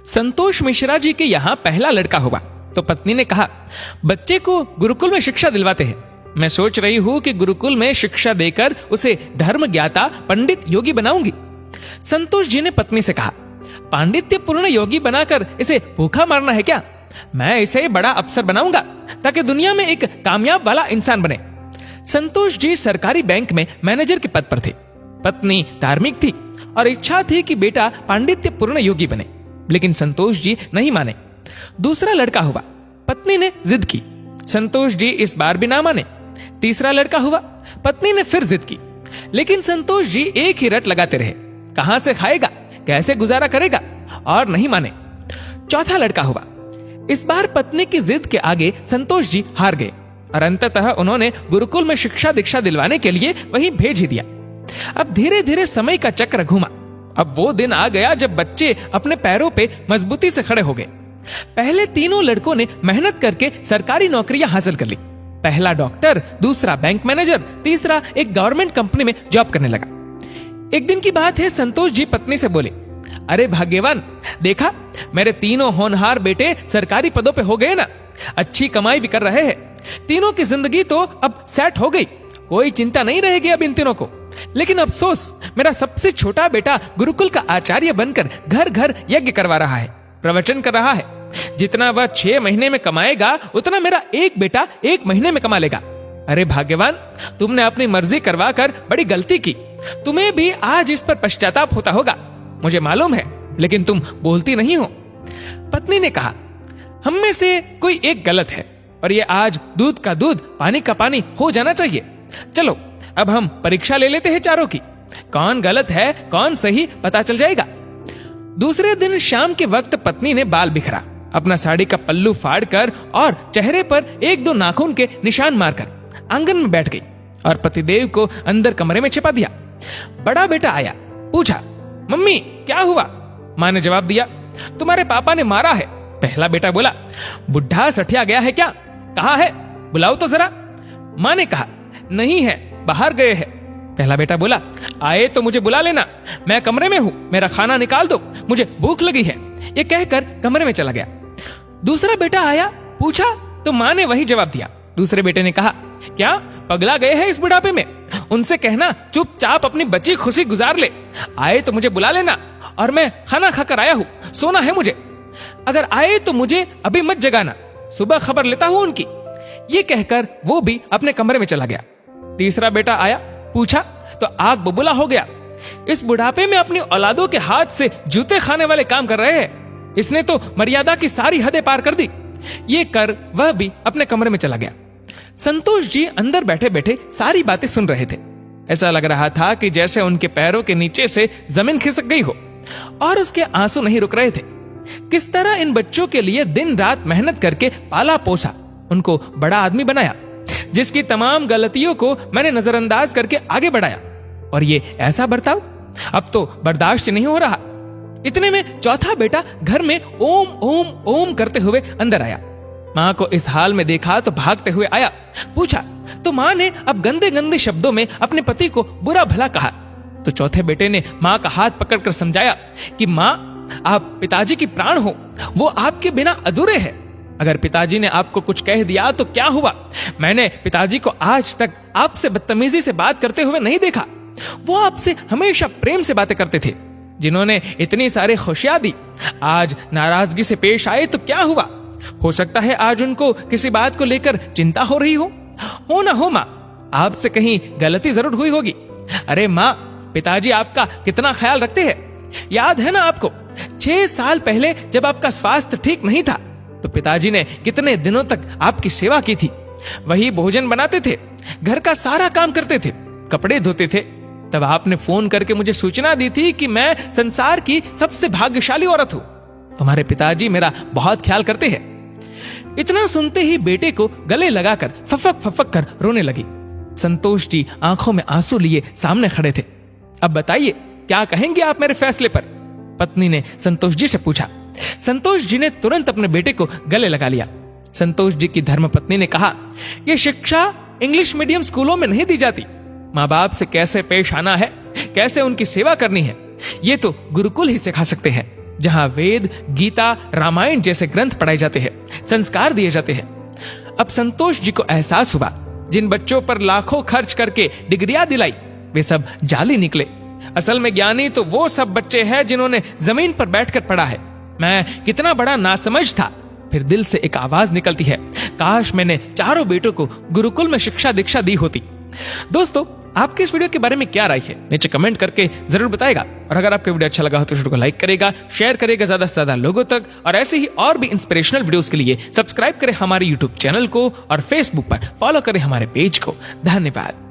संतोष मिश्रा जी के यहाँ पहला लड़का हुआ तो पत्नी ने कहा, बच्चे को गुरुकुल में शिक्षा दिलवाते हैं। मैं सोच रही हूँ कि गुरुकुल में शिक्षा देकर उसे धर्म ज्ञाता पंडित योगी बनाऊंगी। संतोष जी ने पत्नी से कहा, पांडित्यपूर्ण योगी बनाकर इसे भूखा मारना है क्या? मैं इसे बड़ा अफसर बनाऊंगा ताकि दुनिया में एक कामयाब वाला इंसान बने। संतोष जी सरकारी बैंक में मैनेजर के पद पर थे। पत्नी धार्मिक थी और इच्छा थी कि बेटा पांडित्यपूर्ण योगी बने, लेकिन संतोष जी नहीं माने। दूसरा लड़का हुआ, पत्नी ने जिद की। संतोष जी इस बार भी ना माने। तीसरा लड़का हुआ, पत्नी ने फिर जिद की, लेकिन संतोष जी एक ही रट लगाते रहे, कहां से खाएगा, कैसे गुजारा करेगा, और नहीं माने। चौथा लड़का हुआ। इस बार पत्नी की जिद के आगे संतोष जी हार गए और अंततः उन्होंने गुरुकुल में शिक्षा दीक्षा दिलवाने के लिए वहीं भेज ही दिया। अब धीरे धीरे समय का चक्र घूमा। अब वो दिन आ गया जब बच्चे अपने पैरों पे मजबूती से खड़े हो गए। पहले तीनों लड़कों ने मेहनत करके सरकारी नौकरियां हासिल कर ली। पहला डॉक्टर, दूसरा बैंक मैनेजर, तीसरा एक गवर्नमेंट कंपनी में जॉब करने लगा। एक दिन की बात है, संतोष जी पत्नी से बोले, अरे भाग्यवान, देखा मेरे तीनों होनहार बेटे सरकारी पदों पे हो गए ना, अच्छी कमाई भी कर रहे हैं। तीनों की जिंदगी तो अब सेट हो गई, कोई चिंता नहीं रहेगी अब इन तीनों को। लेकिन अफसोस, मेरा सबसे छोटा बेटा गुरुकुल का आचार्य बनकर घर घर यज्ञ करवा रहा है, प्रवचन कर रहा है। जितना वह 6 महीने में कमाएगा उतना मेरा एक बेटा 1 महीने में कमा लेगा। अरे भाग्यवान, तुमने अपनी मर्जी करवा कर बड़ी गलती की। तुम्हें भी आज इस पर पश्चाताप होता होगा, मुझे मालूम है, लेकिन तुम बोलती नहीं हो। पत्नी ने कहा, हम में से कोई एक गलत है और ये आज दूध का दूध पानी का पानी हो जाना चाहिए। चलो अब हम परीक्षा ले लेते हैं चारों की, कौन गलत है कौन सही पता चल जाएगा। दूसरे दिन शाम के वक्त पत्नी ने बाल बिखरा, अपना साड़ी का पल्लू फाड़कर और चेहरे पर 1-2 नाखून के निशान मारकर आंगन में बैठ गई और पतिदेव को अंदर कमरे में छिपा दिया। बड़ा बेटा आया, पूछा, मम्मी क्या हुआ? मां ने जवाब दिया, तुम्हारे पापा ने मारा है। पहला बेटा बोला, बुढ़ा सठिया गया है क्या? कहां है, बुलाओ तो जरा। मां ने कहा, नहीं है, बाहर गए हैं। पहला बेटा बोला, आए तो मुझे बुला लेना, मैं कमरे में हूं, मेरा खाना निकाल दो, मुझे भूख लगी है। ये कहकर कमरे में चला गया। दूसरा बेटा आया, पूछा तो मां ने वही जवाब दिया। दूसरे बेटे ने कहा, क्या पगला गए हैं इस बुढ़ापे में? उनसे कहना चुपचाप अपनी बची खुशी गुजार ले। आए तो मुझे बुला लेना और मैं खाना खाकर आया हूं, सोना है मुझे। अगर आए तो मुझे अभी मत जगाना, सुबह खबर लेता हूं उनकी। ये कहकर वो भी अपने कमरे में चला गया। तीसरा बेटा आया, पूछा तो आग बबूला हो गया। इस बुढ़ापे में अपनी औलादों के हाथ से जूते खाने वाले काम कर रहे हैं। इसने तो मर्यादा की सारी हदें पार कर दी। ये कर वह भी अपने कमरे में चला गया। संतोष जी अंदर बैठे बैठे सारी बातें सुन रहे थे। ऐसा लग रहा था कि जैसे उनके पैरों के नीचे से जमीन खिसक गई हो और उसके आंसू नहीं रुक रहे थे। किस तरह इन बच्चों के लिए दिन रात मेहनत करके पाला पोसा, उनको बड़ा आदमी बनाया, जिसकी तमाम गलतियों को मैंने नजरअंदाज करके आगे बढ़ाया, और ये ऐसा बर्ताव अब तो बर्दाश्त नहीं हो रहा। इतने में चौथा बेटा घर में ओम ओम ओम करते हुए अंदर आया। मां को इस हाल में देखा तो भागते हुए आया, पूछा तो मां ने अब गंदे गंदे शब्दों में अपने पति को बुरा भला कहा। तो चौथे बेटे ने मां का हाथ पकड़कर समझाया कि मां, आप पिताजी की प्राण हो, वो आपके बिना अधूरे हैं। अगर पिताजी ने आपको कुछ कह दिया तो क्या हुआ? मैंने पिताजी को आज तक आपसे बदतमीजी से बात करते हुए नहीं देखा। वो आपसे हमेशा प्रेम से बातें करते थे। जिन्होंने इतनी सारी खुशियां दी, आज नाराजगी से पेश आए तो क्या हुआ? हो सकता है आज उनको किसी बात को लेकर चिंता हो रही हो ना हो मां, आपसे कहीं गलती जरूर हुई होगी। अरे मां, पिताजी आपका कितना ख्याल रखते हैं। याद है ना आपको, 6 साल पहले जब आपका स्वास्थ्य ठीक नहीं था तो पिताजी ने कितने दिनों तक आपकी सेवा की थी। वही भोजन बनाते थे, घर का सारा काम करते थे, कपड़े धोते थे। तब आपने फोन करके मुझे सूचना दी थी कि मैं संसार की सबसे भाग्यशाली औरत हूं। तुम्हारे पिताजी मेरा बहुत ख्याल करते हैं। इतना सुनते ही बेटे को गले लगाकर फफक फफक कर रोने लगी। संतोष जी आंखों में आंसू लिए सामने खड़े थे। अब बताइए, क्या कहेंगे आप मेरे फैसले पर? पत्नी ने संतोष जी से पूछा। संतोष जी ने तुरंत अपने बेटे को गले लगा लिया। संतोष जी की धर्मपत्नी ने कहा, यह शिक्षा इंग्लिश मीडियम स्कूलों में नहीं दी जाती। माँ बाप से कैसे पेश आना है, कैसे उनकी सेवा करनी है, ये तो गुरुकुल ही सिखा सकते हैं। जहां वेद, गीता, रामायण जैसे ग्रंथ पढ़ाए जाते हैं, संस्कार दिए जाते हैं। अब संतोष जी को एहसास हुआ, जिन बच्चों पर लाखों खर्च करके डिग्रियां दिलाई वे सब जाली निकले। असल में ज्ञानी तो वो सब बच्चे हैं जिन्होंने जमीन पर बैठकर पढ़ा है। मैं कितना बड़ा नासमझ था। फिर दिल से एक आवाज निकलती है, काश मैंने चारों बेटों को गुरुकुल में शिक्षा दीक्षा दी होती। दोस्तों, आपके इस वीडियो के बारे में क्या राय है, नीचे कमेंट करके जरूर बताएगा। और अगर आपको वीडियो अच्छा लगा हो तो वीडियो को लाइक करेगा, शेयर करेगा ज्यादा से ज्यादा लोगों तक। और ऐसे ही और भी इंस्पिरेशनल वीडियोस के लिए सब्सक्राइब करें हमारे यूट्यूब चैनल को और फेसबुक पर फॉलो करें हमारे पेज को। धन्यवाद।